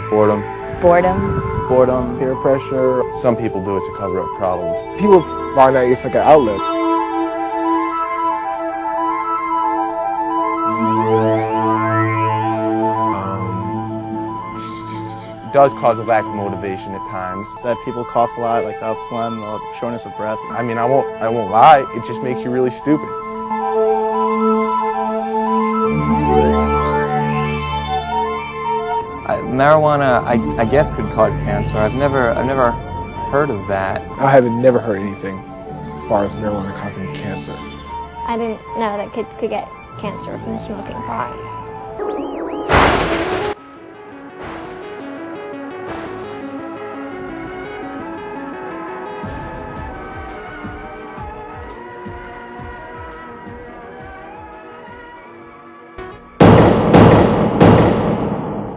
boredom. Boredom. Boredom, peer pressure. Some people do it to cover up problems. People find that it's like an outlet. It does cause a lack of motivation at times. That people cough a lot, like they have phlegm or shortness of breath. I mean, I won't lie, it just makes you really stupid. Marijuana, I guess, could cause cancer. I've never heard of that. I haven't never heard anything as far as marijuana causing cancer. I didn't know that kids could get cancer from smoking pot.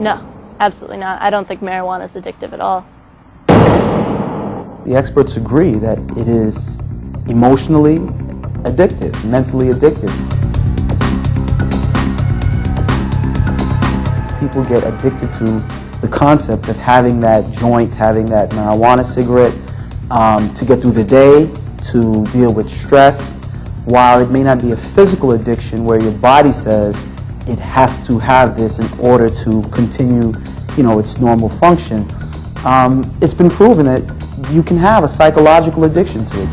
No, absolutely not. I don't think marijuana is addictive at all. The experts agree that it is emotionally addictive, mentally addictive. People get addicted to the concept of having that joint, having that marijuana cigarette to get through the day, to deal with stress. While it may not be a physical addiction where your body says it has to have this in order to continue, its normal function, it's been proven that you can have a psychological addiction to it.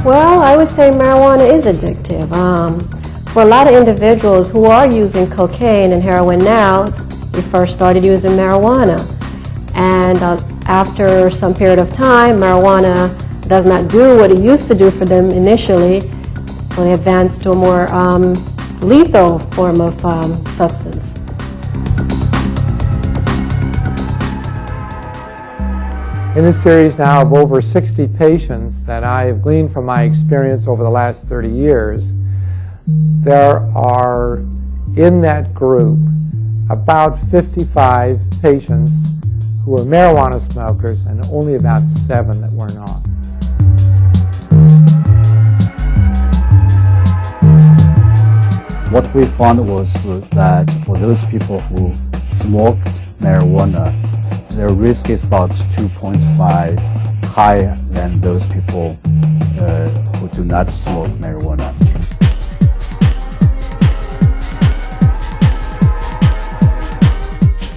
Well, I would say marijuana is addictive. For a lot of individuals who are using cocaine and heroin now, they first started using marijuana. And after some period of time, marijuana does not do what it used to do for them initially, so they advance to a more lethal form of substance. In this series now of over 60 patients that I have gleaned from my experience over the last 30 years, there are in that group about 55 patients who were marijuana smokers and only about 7 that were not. What we found was that for those people who smoked marijuana, their risk is about 2.5 higher than those people who do not smoke marijuana.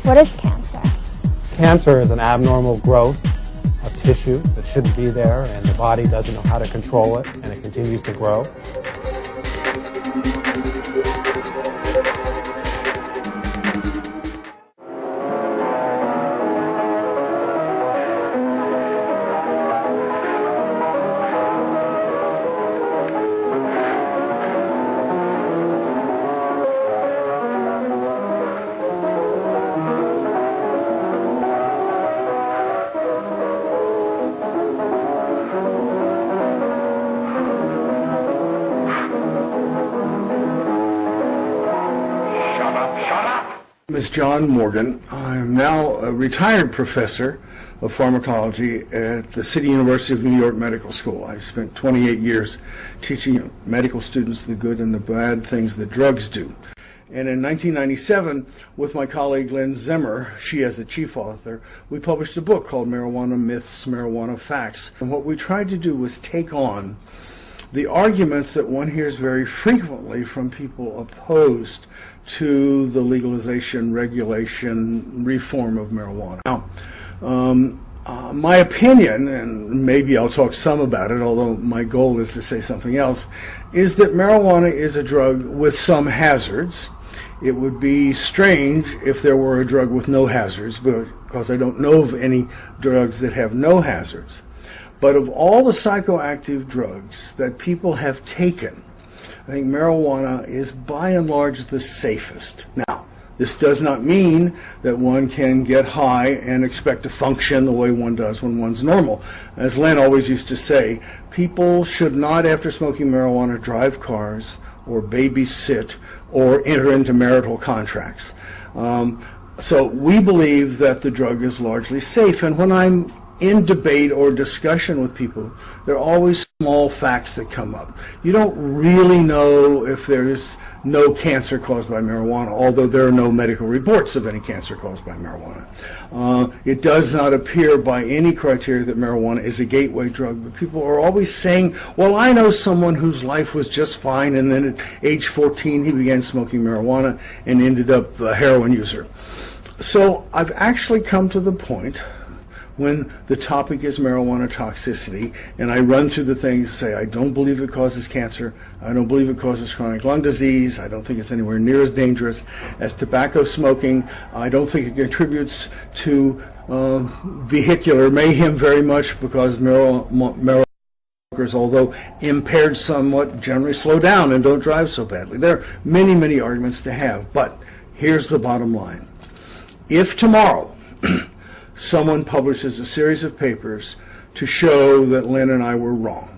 What is cancer? Cancer is an abnormal growth of tissue that shouldn't be there, and the body doesn't know how to control it, and it continues to grow. Ms. John Morgan. I'm now a retired professor of pharmacology at the City University of New York Medical School. I spent 28 years teaching medical students the good and the bad things that drugs do. And in 1997, with my colleague Lynn Zimmer, she as the chief author, we published a book called Marijuana Myths, Marijuana Facts. And what we tried to do was take on the arguments that one hears very frequently from people opposed to the legalization, regulation, reform of marijuana. Now, my opinion, and maybe I'll talk some about it, although my goal is to say something else, is that marijuana is a drug with some hazards. It would be strange if there were a drug with no hazards, because I don't know of any drugs that have no hazards. But of all the psychoactive drugs that people have taken, I think marijuana is by and large the safest. Now, this does not mean that one can get high and expect to function the way one does when one's normal. As Len always used to say, people should not, after smoking marijuana, drive cars or babysit or enter into marital contracts. So we believe that the drug is largely safe. And when I'm in debate or discussion with people, there are always small facts that come up. You don't really know if there's no cancer caused by marijuana, although there are no medical reports of any cancer caused by marijuana. It does not appear by any criteria that marijuana is a gateway drug, but people are always saying, well, I know someone whose life was just fine, and then at age 14 he began smoking marijuana and ended up a heroin user. So I've actually come to the point when the topic is marijuana toxicity, and I run through the things and say, I don't believe it causes cancer, I don't believe it causes chronic lung disease, I don't think it's anywhere near as dangerous as tobacco smoking, I don't think it contributes to vehicular mayhem very much because marijuana smokers, although impaired somewhat, generally slow down and don't drive so badly. There are many, many arguments to have, but here's the bottom line. If tomorrow someone publishes a series of papers to show that Lynn and I were wrong,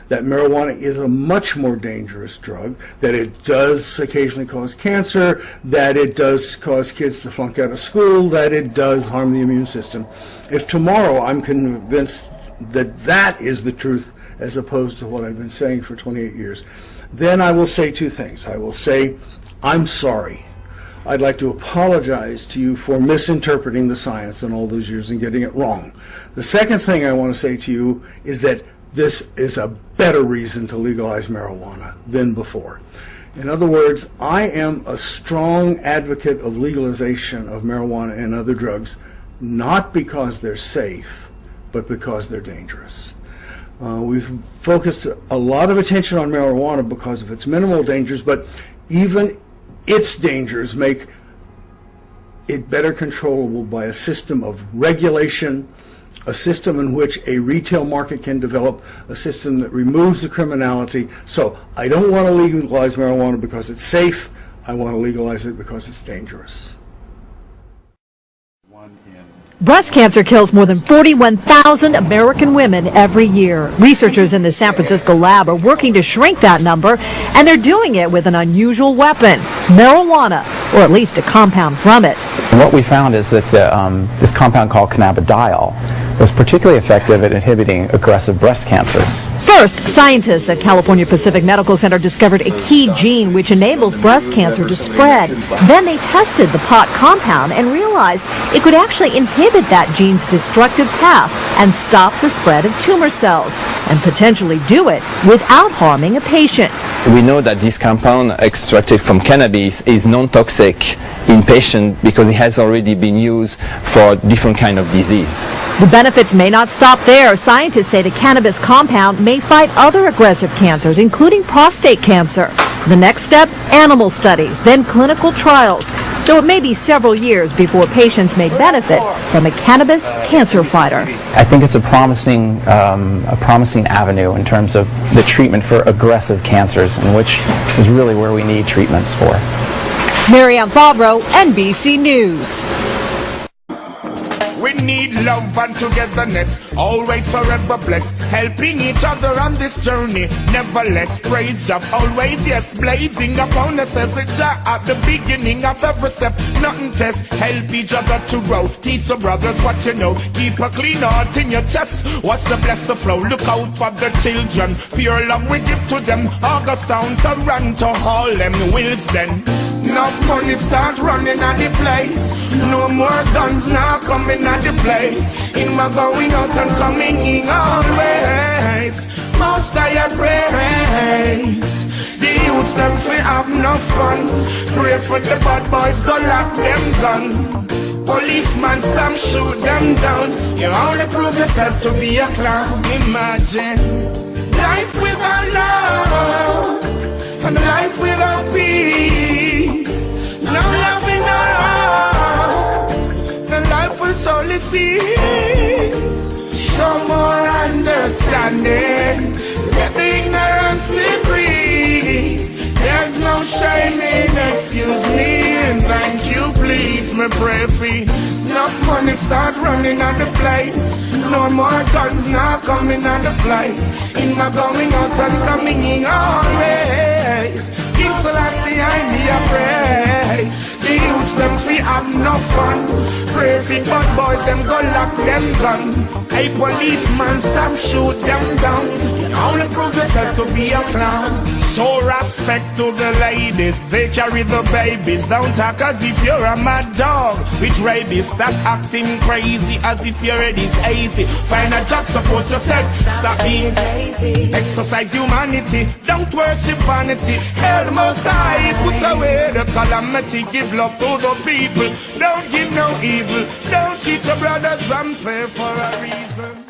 that marijuana is a much more dangerous drug, that it does occasionally cause cancer, that it does cause kids to flunk out of school, that it does harm the immune system. If tomorrow I'm convinced that that is the truth as opposed to what I've been saying for 28 years, then I will say two things. I will say, I'm sorry. I'd like to apologize to you for misinterpreting the science in all those years and getting it wrong. The second thing I want to say to you is that this is a better reason to legalize marijuana than before. In other words, I am a strong advocate of legalization of marijuana and other drugs, not because they're safe, but because they're dangerous. We've focused a lot of attention on marijuana because of its minimal dangers, but even its dangers make it better controllable by a system of regulation, a system in which a retail market can develop, a system that removes the criminality. So I don't want to legalize marijuana because it's safe. I want to legalize it because it's dangerous. Breast cancer kills more than 41,000 American women every year. Researchers in the San Francisco lab are working to shrink that number, and they're doing it with an unusual weapon, marijuana, or at least a compound from it. And what we found is that this compound called cannabidiol was particularly effective at inhibiting aggressive breast cancers. First, scientists at California Pacific Medical Center discovered a key gene which enables breast cancer to spread. Then they tested the pot compound and realized it could actually inhibit that gene's destructive path and stop the spread of tumor cells, and potentially do it without harming a patient. We know that this compound extracted from cannabis is non-toxic in patients because it has already been used for different kind of disease. The benefits may not stop there. Scientists say the cannabis compound may fight other aggressive cancers, including prostate cancer. The next step, animal studies, then clinical trials. So it may be several years before patients may benefit from a cannabis cancer fighter. I think it's a promising avenue in terms of the treatment for aggressive cancers, and which is really where we need treatments for. Marianne Favreau, NBC News. We need love and togetherness, always forever blessed, helping each other on this journey, never less. Praise Jah, always yes, blazing upon us as a Jah at the beginning of every step. Nothing test, help each other to grow, teach the brothers what you know, keep a clean heart in your chest. Watch the blessed flow, look out for the children, pure love we give to them. Augustown, Toronto, Harlem, Wilson. Enough money start running at the place. No more guns now coming at the place. In my going out and coming in always. Most I praise. The youths them fi have no fun. Pray for the bad boys, go lock them gun. Policeman stamp shoot them down. You only prove yourself to be a clown. Imagine life without love and life without peace. No love in our heart, the life will solely cease. Some more understanding, let the ignorance decrease. There's no shame in excuse me and thank you please. Me pray for enough money start running out the place. No more guns now coming out the place. In my going out and coming in always. King Selassie I be a prayer. place. The youths them free have no fun. Pray for bad boys, them go lock them gun. Hey policeman, stop shoot them down. You only prove yourself to be a clown. Show respect to the ladies, they carry the babies. Don't talk as if you're a mad dog with rabies. Stop acting crazy as if your head is easy. Find a job, support yourself, stop being crazy. Exercise humanity, don't worship vanity. Hail the Most High, put away the calamity. Give love to the people, don't give no evil. Don't treat your brothers unfair for a reason.